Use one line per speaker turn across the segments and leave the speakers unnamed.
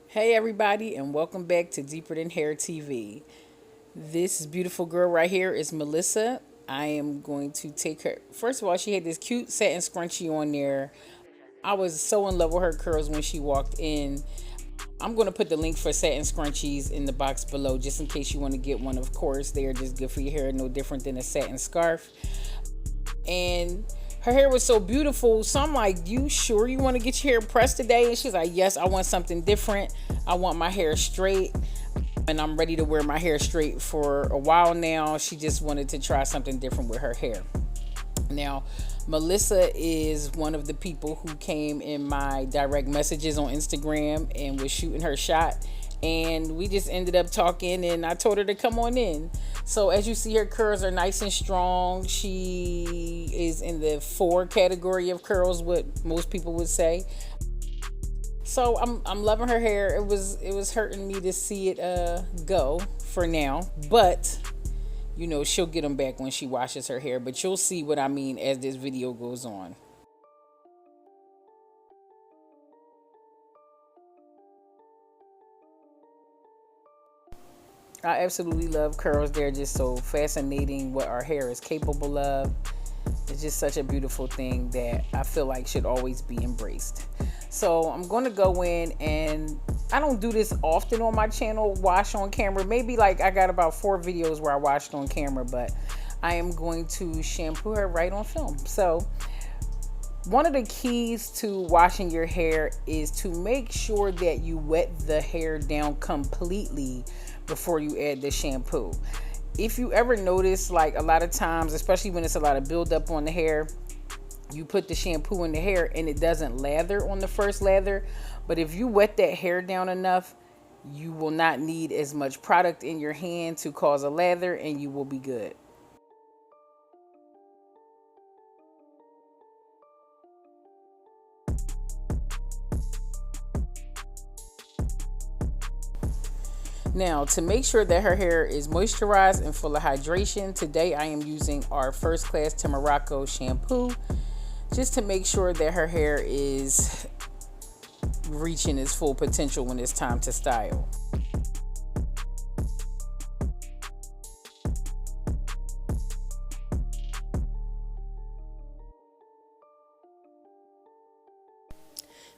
Hey everybody, and welcome back to Deeper Than Hair TV. This beautiful girl right here is Melissa. I am going to take her. First of all, she had this cute satin scrunchie on there. I was so in love with her curls when she walked in. I'm going to put the link for satin scrunchies in the box below just in case you want to get one. Of course, they are just good for your hair, no different than a satin scarf. And her hair was so beautiful. So I'm like, you sure you want to get your hair pressed today? And she's like, yes, I want something different. I want my hair straight. And I'm ready to wear my hair straight for a while now. She just wanted to try something different with her hair. Now, Melissa is one of the people who came in my direct messages on Instagram and was shooting her shot. And we just ended up talking, and I told her to come on in. So as you see, her curls are nice and strong. She is in the 4 category of curls, what most people would say. So I'm loving her hair. It was hurting me to see it go for now, but she'll get them back when she washes her hair. But you'll see what I mean as this video goes on. I absolutely love curls. They're just so fascinating what our hair is capable of. It's just such a beautiful thing that I feel like should always be embraced. So I'm going to go in, and I don't do this often on my channel, wash on camera. Maybe like I got about 4 videos where I washed on camera, but I am going to shampoo her right on film. So one of the keys to washing your hair is to make sure that you wet the hair down completely before you add the shampoo. If you ever notice, like a lot of times, especially when it's a lot of buildup on the hair, you put the shampoo in the hair and it doesn't lather on the first lather. But if you wet that hair down enough, you will not need as much product in your hand to cause a lather, and you will be good. Now, to make sure that her hair is moisturized and full of hydration, today I am using our First Class Tamaracco shampoo just to make sure that her hair is reaching its full potential when it's time to style.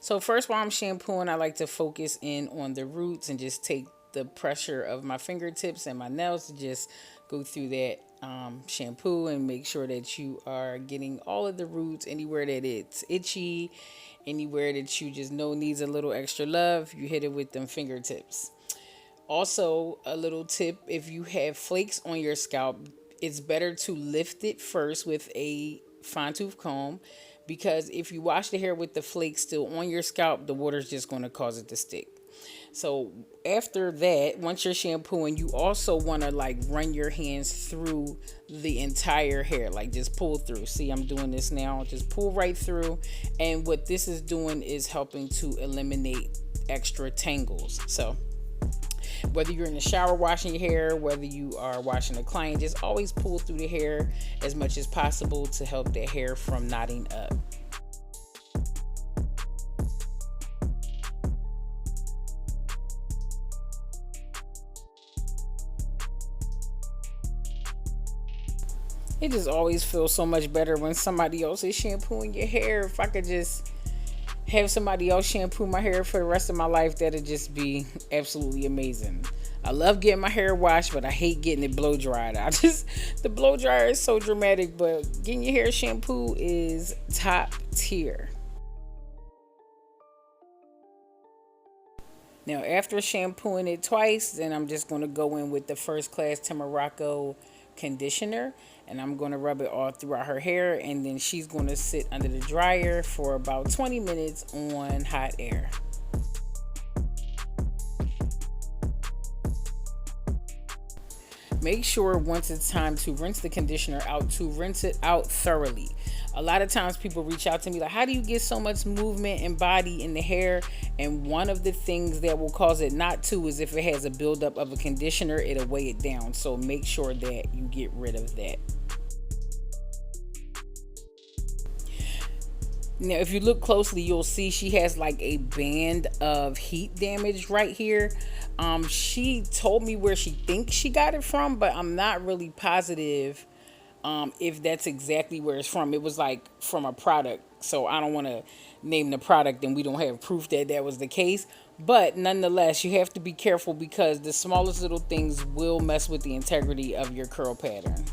So first, while I'm shampooing, I like to focus in on the roots and just take the pressure of my fingertips and my nails to just go through that shampoo and make sure that you are getting all of the roots. Anywhere that it's itchy, anywhere that you just know needs a little extra love, you hit it with them fingertips. Also, a little tip: if you have flakes on your scalp, it's better to lift it first with a fine tooth comb, because if you wash the hair with the flakes still on your scalp, the water's just going to cause it to stick. So after that, once you're shampooing, you also want to like run your hands through the entire hair, like just pull through. See, I'm doing this now, just pull right through. And what this is doing is helping to eliminate extra tangles. So whether you're in the shower washing your hair, whether you are washing a client, just always pull through the hair as much as possible to help the hair from knotting up. It just always feels so much better when somebody else is shampooing your hair. If I could just have somebody else shampoo my hair for the rest of my life, that'd just be absolutely amazing. I love getting my hair washed, but I hate getting it blow dried. The blow dryer is so dramatic, but getting your hair shampoo is top tier. Now, after shampooing it twice, then I'm just going to go in with the First Class Tamaracco conditioner, and I'm going to rub it all throughout her hair, and then she's going to sit under the dryer for about 20 minutes on hot air. Make sure once it's time to rinse the conditioner out, to rinse it out thoroughly. A lot of times people reach out to me like, how do you get so much movement and body in the hair? And one of the things that will cause it not to is if it has a buildup of a conditioner, it'll weigh it down. So make sure that you get rid of that. Now, if you look closely, you'll see she has like a band of heat damage right here. She told me where she thinks she got it from, but I'm not really positive if that's exactly where it's from. It was like from a product, so I don't want to name the product, and we don't have proof that that was the case. But nonetheless, you have to be careful because the smallest little things will mess with the integrity of your curl pattern.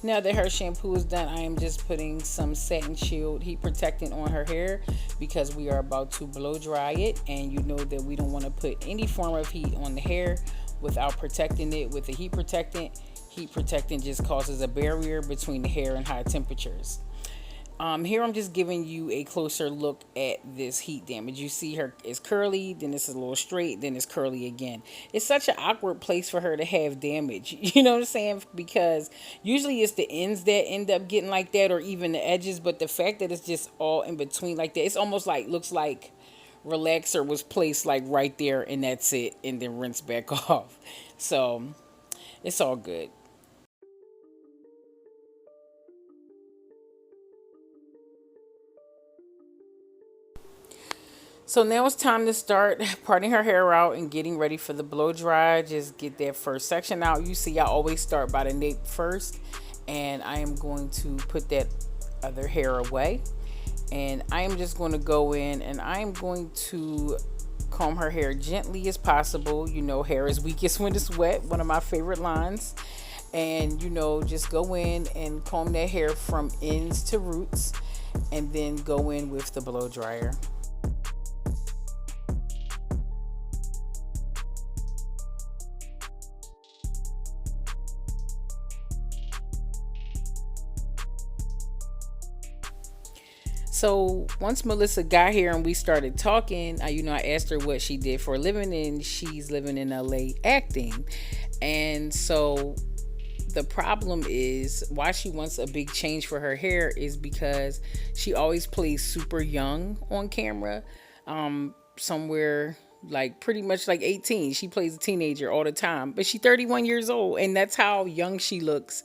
Now that her shampoo is done, I am just putting some Satin Shield heat protectant on her hair because we are about to blow dry it, and you know that we don't want to put any form of heat on the hair without protecting it with a heat protectant. Heat protectant just causes a barrier between the hair and high temperatures. Here I'm just giving you a closer look at this heat damage. You see her is curly, then this is a little straight, then it's curly again. It's such an awkward place for her to have damage. You know what I'm saying? Because usually it's the ends that end up getting like that, or even the edges. But the fact that it's just all in between like that, it's almost like, looks like relaxer was placed like right there, and that's it, and then rinse back off. So it's all good. So now it's time to start parting her hair out and getting ready for the blow dry. Just get that first section out. You see, I always start by the nape first, and I am going to put that other hair away. And I am just going to go in and I am going to comb her hair gently as possible. You know, hair is weakest when it's wet, one of my favorite lines. And you know, just go in and comb that hair from ends to roots, and then go in with the blow dryer. So once Melissa got here and we started talking, you know, I asked her what she did for a living, and she's living in LA acting. And so the problem is why she wants a big change for her hair is because she always plays super young on camera, somewhere like pretty much like 18. She plays a teenager all the time, but she's 31 years old, and that's how young she looks,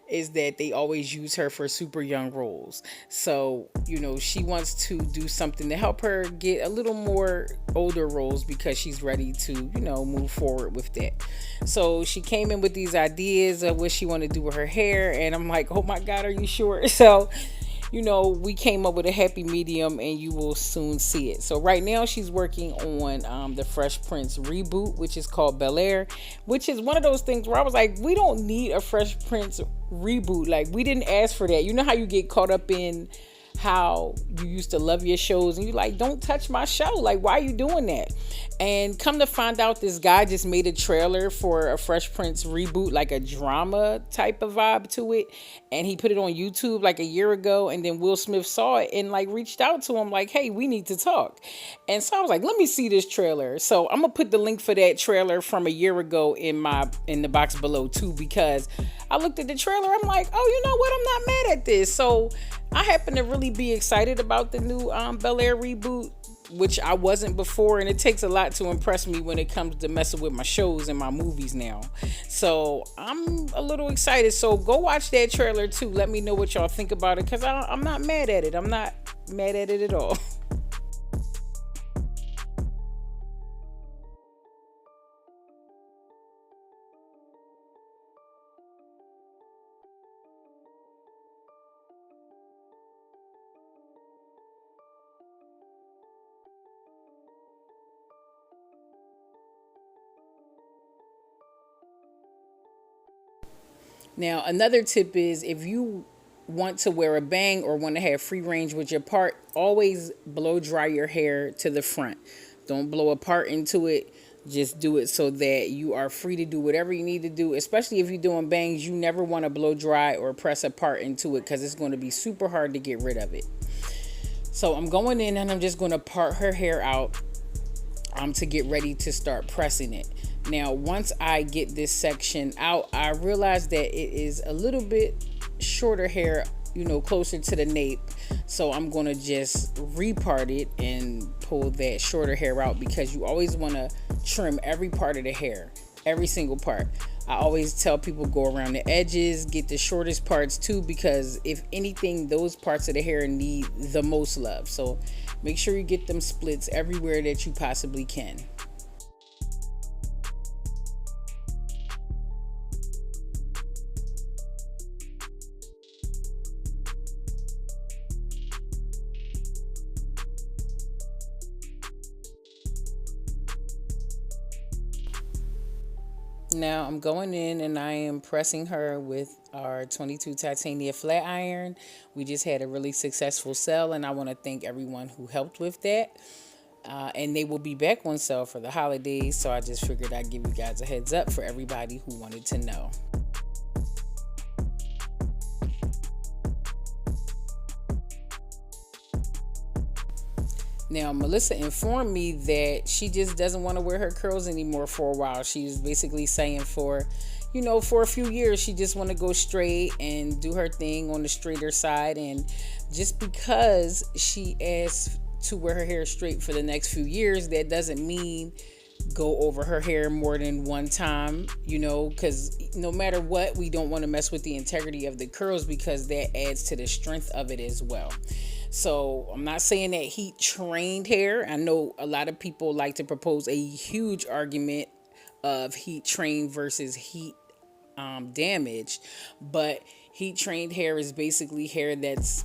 is that they always use her for super young roles. So, you know, she wants to do something to help her get a little more older roles because she's ready to, you know, move forward with that. So she came in with these ideas of what she wanted to do with her hair, and I'm like, oh my God, are you sure? So, you know, we came up with a happy medium, and you will soon see it. So right now she's working on the Fresh Prince reboot, which is called Bel-Air, which is one of those things where I was like, we don't need a Fresh Prince reboot. Like, we didn't ask for that. You know how you get caught up in how you used to love your shows, and you're like, don't touch my show. Like, why are you doing that? And come to find out, this guy just made a trailer for a Fresh Prince reboot, like a drama type of vibe to it, and he put it on YouTube like a year ago, and then Will Smith saw it and like reached out to him like, hey, we need to talk. And so I was like, let me see this trailer. So I'm gonna put the link for that trailer from a year ago in the box below too, because I looked at the trailer, I'm like, oh, you know what, I'm not mad at this. So I happen to really be excited about the new Bel-Air reboot, which I wasn't before, and it takes a lot to impress me when it comes to messing with my shows and my movies now. So I'm a little excited. So go watch that trailer too. Let me know what y'all think about it, because I'm not mad at it. I'm not mad at it at all. Now, another tip is, if you want to wear a bang or want to have free range with your part, always blow dry your hair to the front. Don't blow a part into it. Just do it so that you are free to do whatever you need to do. Especially if you're doing bangs, you never want to blow dry or press a part into it, because it's going to be super hard to get rid of it. So I'm going in and I'm just going to part her hair out to get ready to start pressing it. Now, once I get this section out, I realize that it is a little bit shorter hair, you know, closer to the nape. So I'm going to just repart it and pull that shorter hair out, because you always want to trim every part of the hair. every single part. I always tell people go around the edges, get the shortest parts too, because if anything, those parts of the hair need the most love. So make sure you get them splits everywhere that you possibly can. Now I'm going in and I am pressing her with our 22 titanium flat iron. We just had a really successful sale and I want to thank everyone who helped with that. And they will be back on sale for the holidays, so I just figured I'd give you guys a heads up for everybody who wanted to know. Now, Melissa informed me that she just doesn't want to wear her curls anymore for a while. She was basically saying for a few years, she just want to go straight and do her thing on the straighter side. And just because she asked to wear her hair straight for the next few years, that doesn't mean go over her hair more than one time, because no matter what, we don't want to mess with the integrity of the curls because that adds to the strength of it as well. So I'm not saying that heat trained hair. I know a lot of people like to propose a huge argument of heat trained versus heat damaged, but heat trained hair is basically hair that's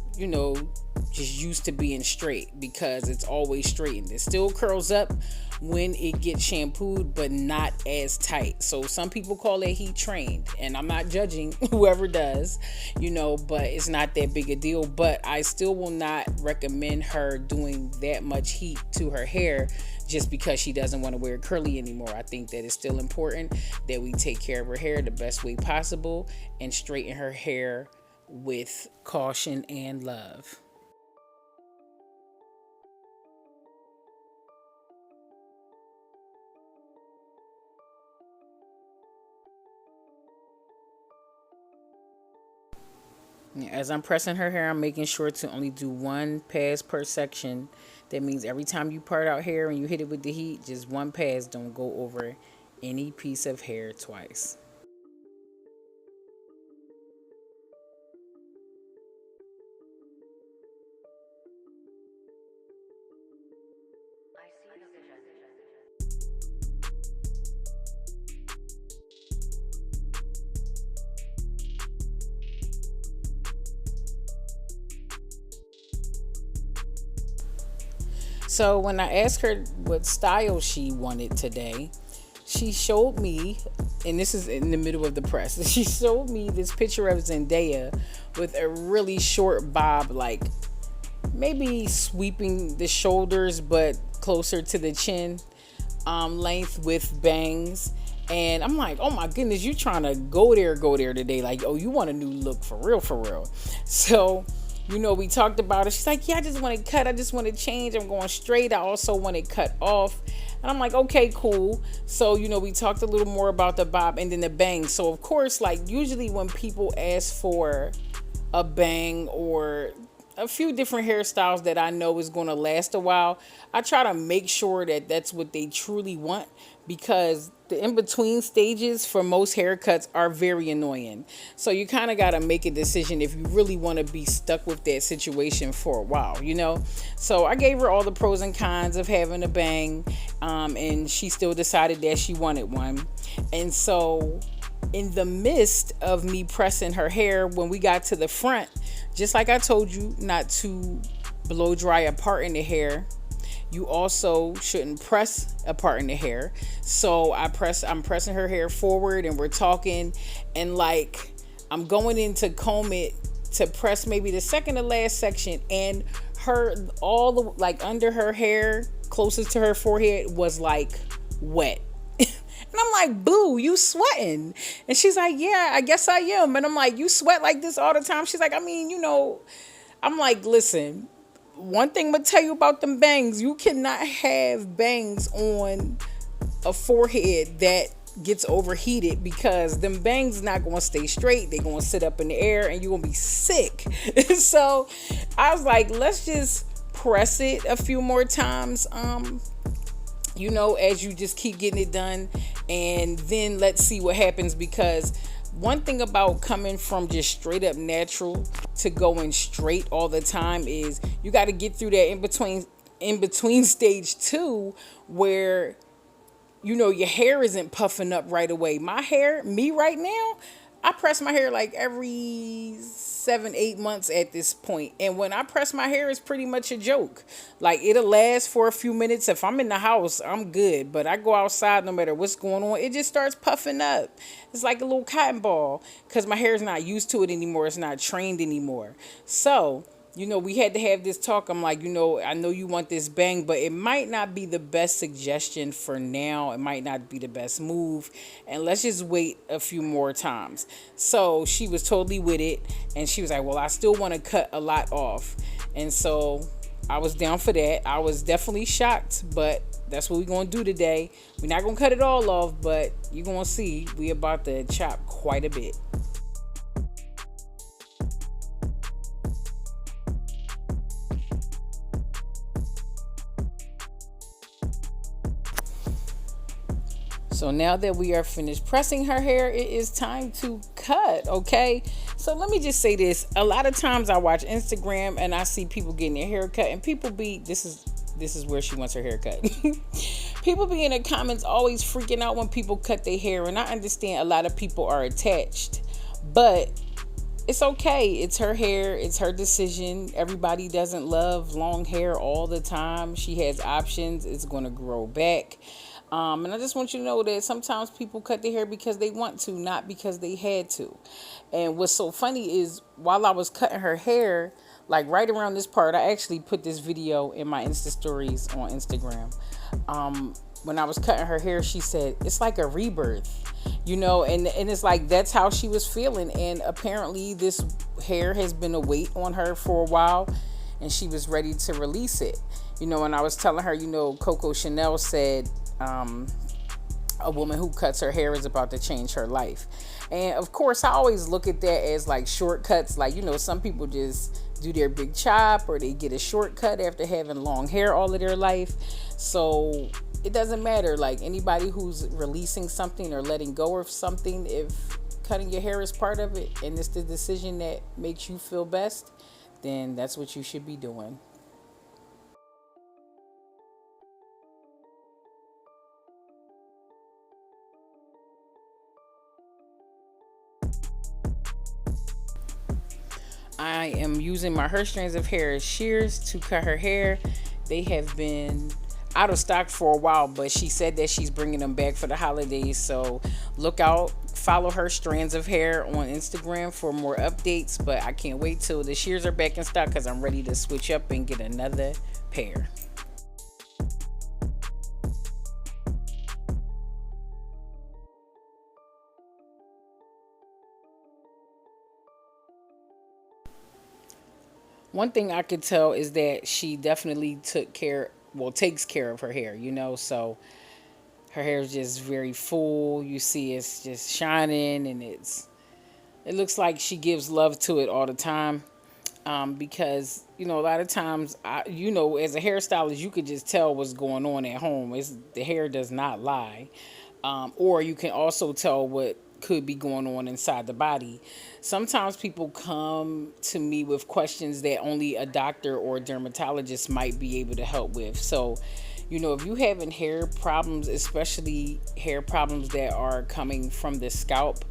just used to being straight because it's always straightened. It still curls up when it gets shampooed, but not as tight. So some people call it heat trained, and I'm not judging whoever does, but it's not that big a deal. But I still will not recommend her doing that much heat to her hair just because she doesn't want to wear it curly anymore. I think that it's still important that we take care of her hair the best way possible and straighten her hair with caution and love. As I'm pressing her hair, I'm making sure to only do one pass per section. That means every time you part out hair and you hit it with the heat, just one pass. Don't go over any piece of hair twice. So when I asked her what style she wanted today, she showed me, and this is in the middle of the press, she showed me this picture of Zendaya with a really short bob, like maybe sweeping the shoulders but closer to the chin length with bangs. And I'm like, oh my goodness, you trying to go there today. Like, oh, you want a new look for real, for real. So we talked about it. She's like, yeah, I just want to cut. I just want to change. I'm going straight. I also want it cut off. And I'm like, okay, cool. So, we talked a little more about the bob and then the bang. So, of course, like usually when people ask for a bang or a few different hairstyles that I know is going to last a while, I try to make sure that that's what they truly want, because the in-between stages for most haircuts are very annoying. So you kind of got to make a decision if you really want to be stuck with that situation for a while, So I gave her all the pros and cons of having a bang, and she still decided that she wanted one. And so in the midst of me pressing her hair, when we got to the front, just like I told you not to blow dry a part in the hair, you also shouldn't press a part in the hair. So I'm pressing her hair forward and we're talking, and like I'm going in to comb it to press maybe the second to last section, and all the like under her hair closest to her forehead was like wet. And I'm like, boo, you sweating? And she's like, yeah, I guess I am. And I'm like, you sweat like this all the time? She's like, I mean, I'm like, listen, one thing I'm going to tell you about them bangs, you cannot have bangs on a forehead that gets overheated, because them bangs not going to stay straight. They're going to sit up in the air and you're going to be sick. So I was like, let's just press it a few more times. as you just keep getting it done, and then let's see what happens. Because one thing about coming from just straight up natural to going straight all the time is you got to get through that in between stage 2, where your hair isn't puffing up right away. My hair, me right now, I press my hair like every 7, 8 months at this point. And when I press my hair, it's pretty much a joke. Like, it'll last for a few minutes. If I'm in the house, I'm good. But I go outside, no matter what's going on, it just starts puffing up. It's like a little cotton ball because my hair is not used to it anymore. It's not trained anymore. So, we had to have this talk. I'm like, I know you want this bang, but it might not be the best suggestion for now. It might not be the best move. And let's just wait a few more times. So she was totally with it. And she was like, well, I still want to cut a lot off. And so I was down for that. I was definitely shocked, but that's what we're going to do today. We're not going to cut it all off, but you're going to see we about to chop quite a bit. So now that we are finished pressing her hair, it is time to cut, okay? So let me just say this. A lot of times I watch Instagram and I see people getting their hair cut, and this is where she wants her hair cut. People be in the comments always freaking out when people cut their hair, and I understand a lot of people are attached, but it's okay. It's her hair. It's her decision. Everybody doesn't love long hair all the time. She has options. It's going to grow back. And I just want you to know that sometimes people cut their hair because they want to, not because they had to. And what's so funny is while I was cutting her hair, like right around this part, I actually put this video in my Insta stories on Instagram. When I was cutting her hair, she said, it's like a rebirth, and it's like, that's how she was feeling. And apparently this hair has been a weight on her for a while, and she was ready to release it. And I was telling her, Coco Chanel said, a woman who cuts her hair is about to change her life. And of course, I always look at that as like shortcuts. Like, some people just do their big chop, or they get a shortcut after having long hair all of their life. So it doesn't matter. Like, anybody who's releasing something or letting go of something, if cutting your hair is part of it and it's the decision that makes you feel best, then that's what you should be doing. I am using my Her Strands of Hair shears to cut her hair. They have been out of stock for a while, but she said that she's bringing them back for the holidays. So look out, follow Her Strands of Hair on Instagram for more updates. But I can't wait till the shears are back in stock, because I'm ready to switch up and get another pair. One thing I could tell is that she definitely takes care of her hair, so her hair is just very full. You see it's just shining, and it looks like she gives love to it all the time. Because, a lot of times, as a hairstylist, you could just tell what's going on at home. The hair does not lie. Or you can also tell what could be going on inside the body. Sometimes people come to me with questions that only a doctor or a dermatologist might be able to help with. So, if you having hair problems, especially hair problems that are coming from the scalp,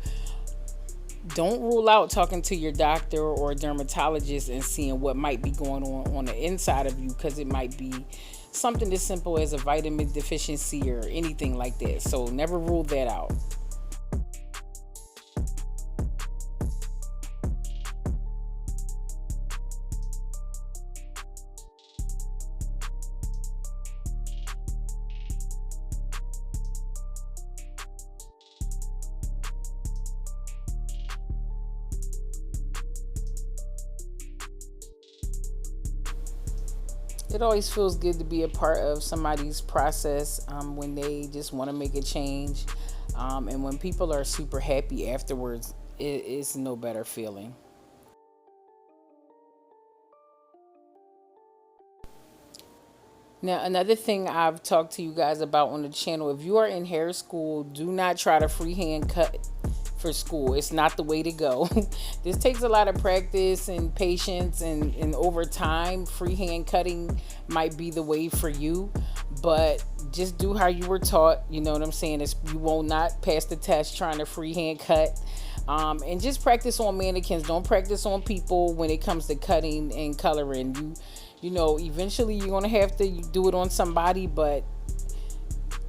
don't rule out talking to your doctor or a dermatologist and seeing what might be going on the inside of you, because it might be something as simple as a vitamin deficiency or anything like that. So never rule that out. It always feels good to be a part of somebody's process, when they just want to make a change. And when people are super happy afterwards, it's no better feeling. Now, another thing I've talked to you guys about on the channel, if you are in hair school, do not try to freehand cut for school. It's not the way to go. This takes a lot of practice and patience, and over time, freehand cutting might be the way for you. But just do how you were taught. You know what I'm saying? You will not pass the test trying to freehand cut. And just practice on mannequins. Don't practice on people when it comes to cutting and coloring. You know, eventually you're gonna have to do it on somebody, but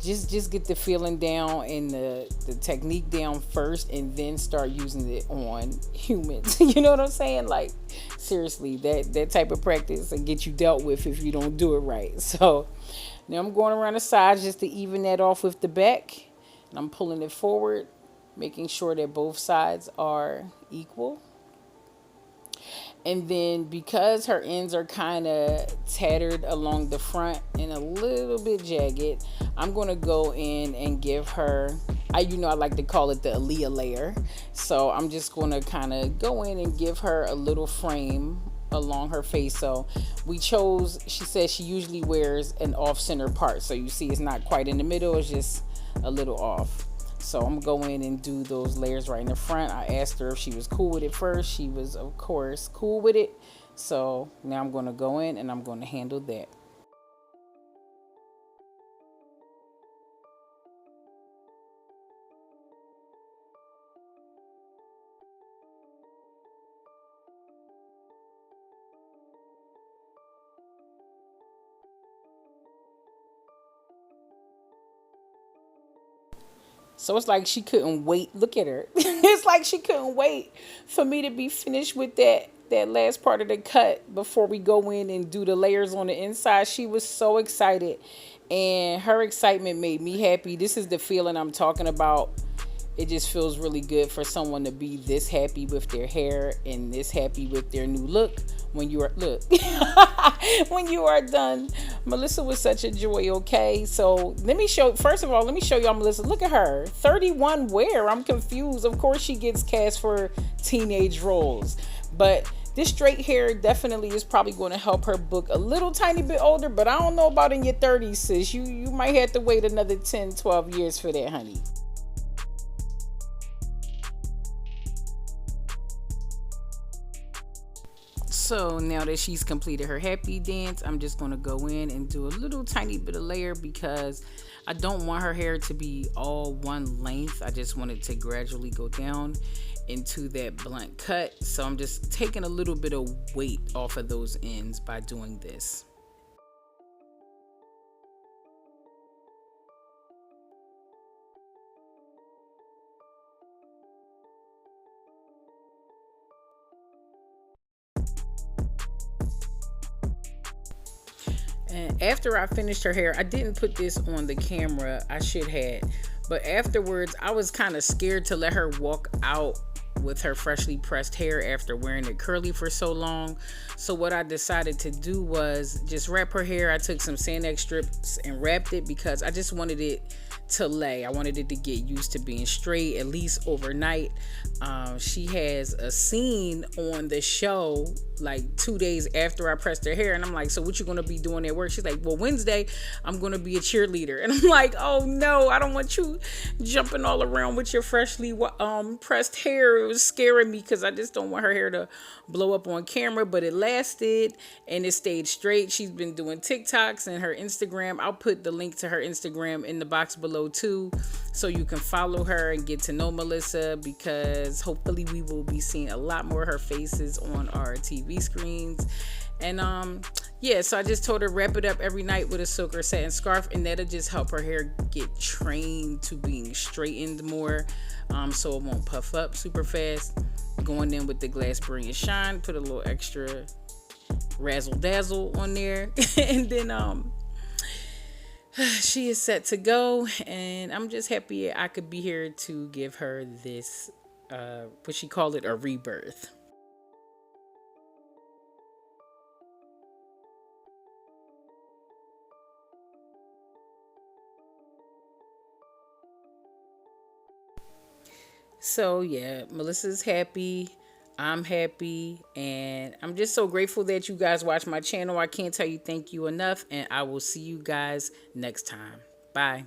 just get the feeling down and the technique down first, and then start using it on humans. You know what I'm saying? Like, seriously, that type of practice and get you dealt with if you don't do it right. So now I'm going around the sides just to even that off with the back, and I'm pulling it forward, making sure that both sides are equal. And then, because her ends are kind of tattered along the front and a little bit jagged, I'm going to go in and give her, I like to call it the Aaliyah layer. So I'm just going to kind of go in and give her a little frame along her face. So she says she usually wears an off center part. So you see it's not quite in the middle, it's just a little off. So I'm going to go in and do those layers right in the front. I asked her if she was cool with it first. She was, of course, cool with it. So now I'm going to go in and I'm going to handle that. So it's like she couldn't wait. Look at her. It's like she couldn't wait for me to be finished with that last part of the cut before we go in and do the layers on the inside. She was so excited, and her excitement made me happy. This is the feeling I'm talking about. It just feels really good for someone to be this happy with their hair and this happy with their new look. When you are look when you are done. Melissa was such a joy. Okay, so first of all, let me show y'all Melissa. Look at her, 31 where? I'm confused. Of course she gets cast for teenage roles, but this straight hair definitely is probably going to help her book a little tiny bit older. But I don't know about in your 30s, sis. You might have to wait another 10, 12 years for that, honey. So now that she's completed her happy dance, I'm just going to go in and do a little tiny bit of layer, because I don't want her hair to be all one length. I just want it to gradually go down into that blunt cut. So I'm just taking a little bit of weight off of those ends by doing this. And after I finished her hair, I didn't put this on the camera. I should have. But afterwards, I was kind of scared to let her walk out with her freshly pressed hair after wearing it curly for so long. So what I decided to do was just wrap her hair. I took some Sanex strips and wrapped it, because I just wanted it to lay. I wanted it to get used to being straight, at least overnight. She has a scene on the show like 2 days after I pressed her hair, and I'm like, so what you gonna be doing at work? She's like, well, Wednesday I'm gonna be a cheerleader. And I'm like, oh no, I don't want you jumping all around with your freshly pressed hair. It was scaring me, because I just don't want her hair to blow up on camera. But it lasted and it stayed straight. She's been doing TikToks and her Instagram. I'll put the link to her Instagram in the box below too, so you can follow her and get to know Melissa, because hopefully we will be seeing a lot more of her faces on our TV screens. And yeah, so I just told her wrap it up every night with a silk or satin scarf, and that'll just help her hair get trained to being straightened more, so it won't puff up super fast. Going in with the Glass Brilliant Shine, put a little extra razzle dazzle on there. And then she is set to go, and I'm just happy I could be here to give her this what she called it, a rebirth. So yeah, Melissa's happy. I'm happy, and I'm just so grateful that you guys watch my channel. I can't tell you thank you enough, and I will see you guys next time. Bye.